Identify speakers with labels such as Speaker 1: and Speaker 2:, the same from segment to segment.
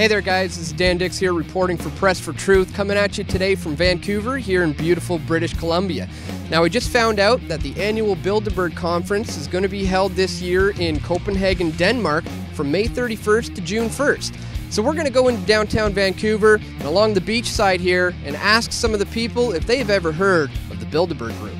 Speaker 1: Hey there guys, this is Dan Dix here reporting for Press for Truth, coming at you today from Vancouver here in beautiful British Columbia. Now we just found out that the annual Bilderberg conference is going to be held this year in Copenhagen, Denmark from May 31st to June 1st. So we're going to go into downtown Vancouver and along the beach side here and ask some of the people if they've ever heard of the Bilderberg group.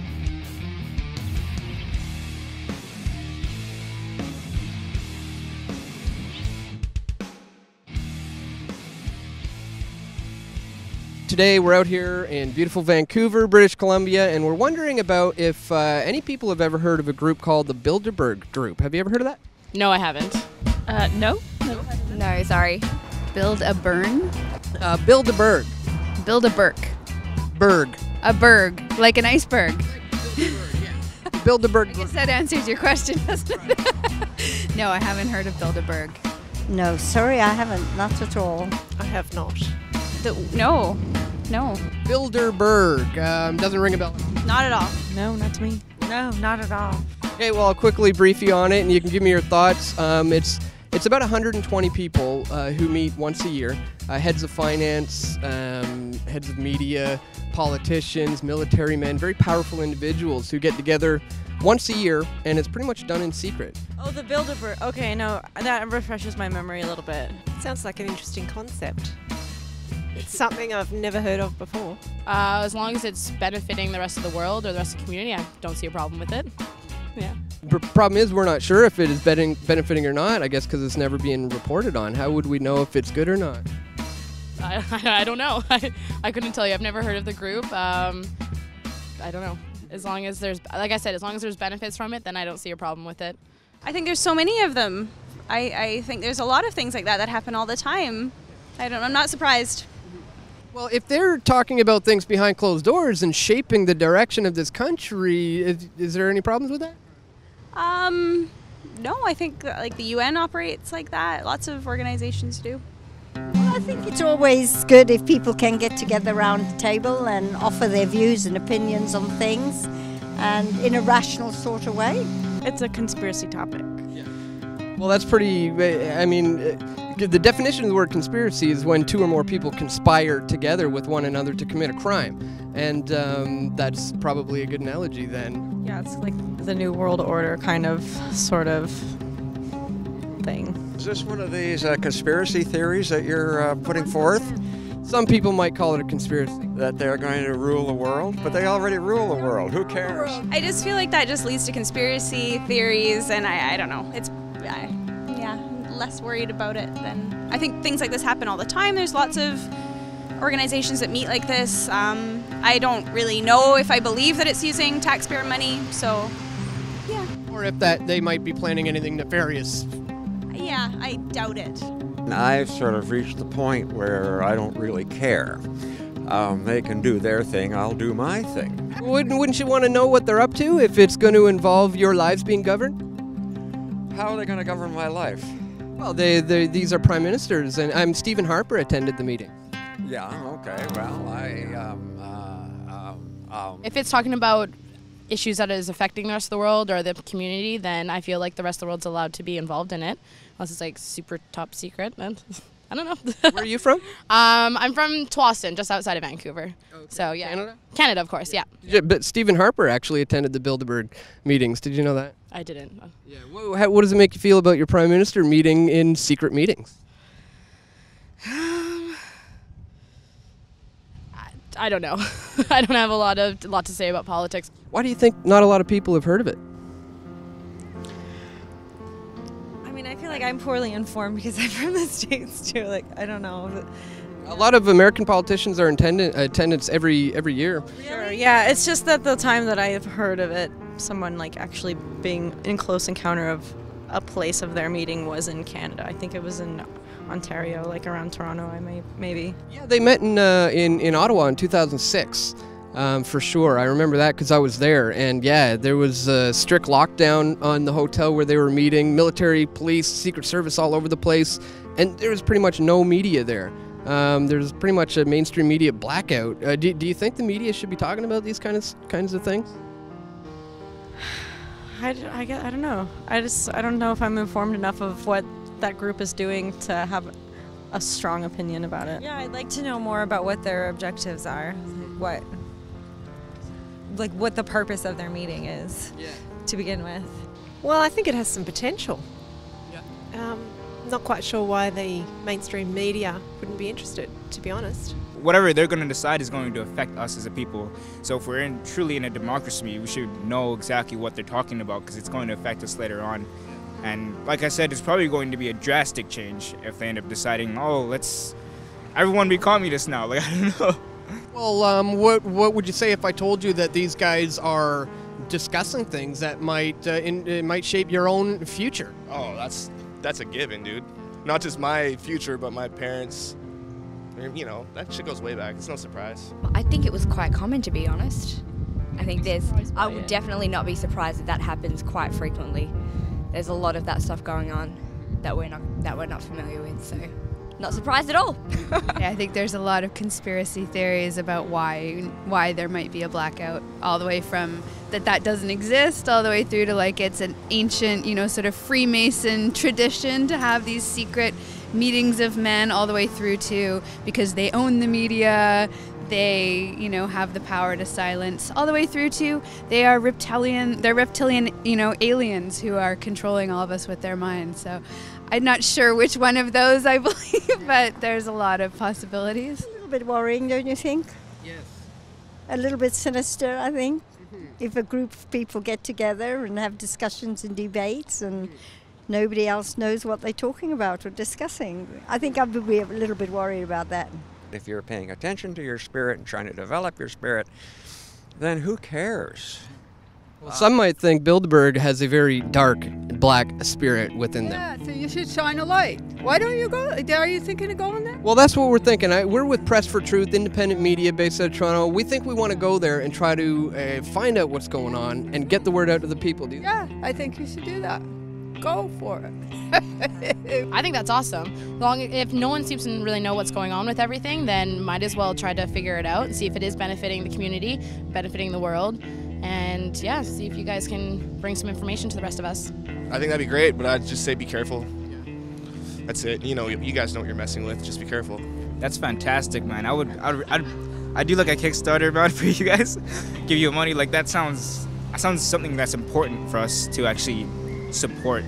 Speaker 1: Today we're out here in beautiful Vancouver, British Columbia, and we're wondering about if any people have ever heard of a group called the Bilderberg group. Have you ever heard of that?
Speaker 2: No, I haven't. No.
Speaker 3: No, sorry. Build a burn?
Speaker 1: Bilderberg.
Speaker 3: Build a berg.
Speaker 1: Berg.
Speaker 3: A berg, like an iceberg.
Speaker 1: Bilderberg.
Speaker 3: I guess that answers your question, doesn't it? No, I haven't heard of Bilderberg.
Speaker 4: No, sorry, I haven't. Not at all.
Speaker 5: I have not.
Speaker 3: No.
Speaker 1: Bilderberg. Doesn't ring a bell.
Speaker 3: Not at all.
Speaker 5: No, not to me. No, not at all.
Speaker 1: Okay, well, I'll quickly brief you on it, and you can give me your thoughts. It's about 120 people who meet once a year. Heads of finance, heads of media, politicians, military men, very powerful individuals who get together once a year, and it's pretty much done in secret.
Speaker 5: Oh, the Bilderberg. Okay, no, that refreshes my memory a little bit.
Speaker 6: Sounds like an interesting concept. It's something I've never heard of before.
Speaker 2: As long as it's benefiting the rest of the world or the rest of the community, I don't see a problem with it. Yeah.
Speaker 1: The problem is we're not sure if it is benefiting or not, I guess because it's never being reported on. How would we know if it's good or not?
Speaker 2: I don't know. I couldn't tell you. I've never heard of the group. I don't know. As long as there's, like I said, as long as there's benefits from it, then I don't see a problem with it.
Speaker 7: I think there's so many of them. I think there's a lot of things like that happen all the time. I'm not surprised.
Speaker 1: Well, if they're talking about things behind closed doors and shaping the direction of this country, is there any problems with that?
Speaker 7: No, I think like the UN operates like that. Lots of organizations do.
Speaker 4: Well, I think it's always good if people can get together around the table and offer their views and opinions on things, and in a rational sort of way.
Speaker 5: It's a conspiracy topic.
Speaker 1: Yeah. Well, that's pretty, I mean, the definition of the word conspiracy is when two or more people conspire together with one another to commit a crime. And that's probably a good analogy then.
Speaker 5: Yeah, it's like the New World Order kind of, sort of thing.
Speaker 8: Is this one of these conspiracy theories that you're putting forth?
Speaker 1: Some people might call it a conspiracy.
Speaker 8: That they're going to rule the world? But they already rule the world. Who cares?
Speaker 7: I just feel like that just leads to conspiracy theories, and I don't know. It's, yeah, less worried about it than... I think things like this happen all the time. There's lots of organizations that meet like this. I don't really know if I believe that it's using taxpayer money, so yeah.
Speaker 1: Or if that they might be planning anything nefarious.
Speaker 7: Yeah, I doubt it.
Speaker 8: I've sort of reached the point where I don't really care. They can do their thing, I'll do my thing.
Speaker 1: Wouldn't you want to know what they're up to if it's going to involve your lives being governed?
Speaker 8: How are they going to govern my life?
Speaker 1: Well, these are prime ministers, and Stephen Harper attended the meeting.
Speaker 8: Yeah, okay, well,
Speaker 2: If it's talking about issues that is affecting the rest of the world or the community, then I feel like the rest of the world's allowed to be involved in it. Unless it's like super top secret, then I don't know.
Speaker 1: Where are you from?
Speaker 2: I'm from Tsawwassen, just outside of Vancouver. Okay. So yeah.
Speaker 1: Canada?
Speaker 2: Canada, of course, yeah.
Speaker 1: But Stephen Harper actually attended the Bilderberg meetings. Did you know that?
Speaker 2: I didn't.
Speaker 1: Yeah. What does it make you feel about your prime minister meeting in secret meetings?
Speaker 2: I don't know. I don't have a lot to say about politics.
Speaker 1: Why do you think not a lot of people have heard of it?
Speaker 5: I mean, I feel like I'm poorly informed because I'm from the States too. Like, I don't know.
Speaker 1: A lot of American politicians are in attendance every year.
Speaker 5: Sure, yeah. It's just that the time that I have heard of it, someone like actually being in close encounter of a place of their meeting was in Canada. I think it was in Ontario, like around Toronto, maybe.
Speaker 1: Yeah, they met in Ottawa in 2006, for sure. I remember that because I was there, and yeah, there was a strict lockdown on the hotel where they were meeting, military, police, Secret Service all over the place, and there was pretty much no media there. There's pretty much a mainstream media blackout. Do you think the media should be talking about these kinds of things?
Speaker 5: I don't know. I don't know if I'm informed enough of what that group is doing to have a strong opinion about it.
Speaker 9: Yeah, I'd like to know more about what their objectives are, what the purpose of their meeting is to begin with.
Speaker 6: Well, I think it has some potential.
Speaker 1: Yeah.
Speaker 6: Not quite sure why the mainstream media wouldn't be interested, to be honest.
Speaker 10: Whatever they're going to decide is going to affect us as a people. So if we're truly in a democracy, we should know exactly what they're talking about, because it's going to affect us later on. And like I said, it's probably going to be a drastic change if they end up deciding, oh, let's everyone be communist now. Like, I don't know.
Speaker 1: Well, what would you say if I told you that these guys are discussing things that might might shape your own future?
Speaker 11: Oh, that's a given, dude. Not just my future, but my parents. You know, that shit goes way back. It's no surprise.
Speaker 12: I think it was quite common, to be honest. I think I would definitely not be surprised if that happens quite frequently. There's a lot of that stuff going on that we're not familiar with, so not surprised at all.
Speaker 3: Yeah, I think there's a lot of conspiracy theories about why there might be a blackout, all the way from that doesn't exist, all the way through to like it's an ancient, sort of Freemason tradition to have these secret meetings of men, all the way through to because they own the media, they have the power to silence, all the way through to they're reptilian aliens who are controlling all of us with their minds. So I'm not sure which one of those I believe, but there's a lot of possibilities.
Speaker 4: A little bit worrying, don't you think?
Speaker 1: Yes.
Speaker 4: A little bit sinister, I think. If a group of people get together and have discussions and debates and nobody else knows what they're talking about or discussing, I think I would be a little bit worried about that.
Speaker 8: If you're paying attention to your spirit and trying to develop your spirit, then who cares?
Speaker 1: Well, some might think Bilderberg has a very dark, black spirit within them.
Speaker 13: Yeah, so you should shine a light. Why don't you go? Are you thinking of going there?
Speaker 1: Well, that's what we're thinking. We're with Press for Truth, independent media based out of Toronto. We think we want to go there and try to find out what's going on and get the word out to the people. Do you?
Speaker 13: Yeah, I think you should do that. Go for it.
Speaker 2: I think that's awesome. If no one seems to really know what's going on with everything, then might as well try to figure it out and see if it is benefiting the community, benefiting the world, and see if you guys can bring some information to the rest of us.
Speaker 11: I think that'd be great, but I'd just say be careful. That's it. You guys know what you're messing with. Just be careful.
Speaker 10: That's fantastic, man. I'd do like a Kickstarter about it for you guys. Give you money. Like that sounds something that's important for us to actually support.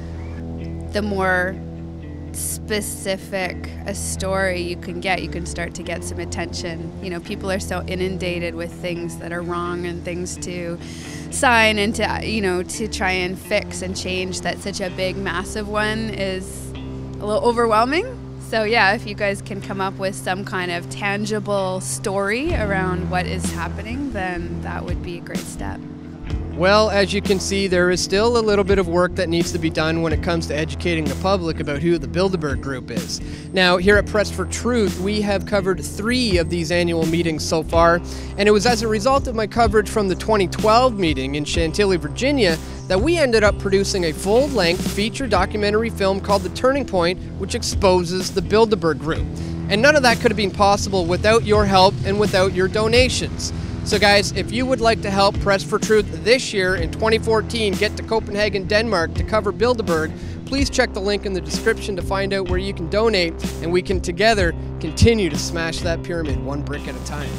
Speaker 3: The more specific a story you can start to get some attention. People are so inundated with things that are wrong and things to sign and to try and fix and change, that such a big, massive one is a little overwhelming. So if you guys can come up with some kind of tangible story around what is happening, then that would be a great step.
Speaker 1: Well, as you can see, there is still a little bit of work that needs to be done when it comes to educating the public about who the Bilderberg Group is. Now, here at Press for Truth, we have covered 3 of these annual meetings so far, and it was as a result of my coverage from the 2012 meeting in Chantilly, Virginia, that we ended up producing a full-length feature documentary film called The Turning Point, which exposes the Bilderberg Group. And none of that could have been possible without your help and without your donations. So guys, if you would like to help Press for Truth this year in 2014 get to Copenhagen, Denmark to cover Bilderberg, please check the link in the description to find out where you can donate, and we can together continue to smash that pyramid one brick at a time.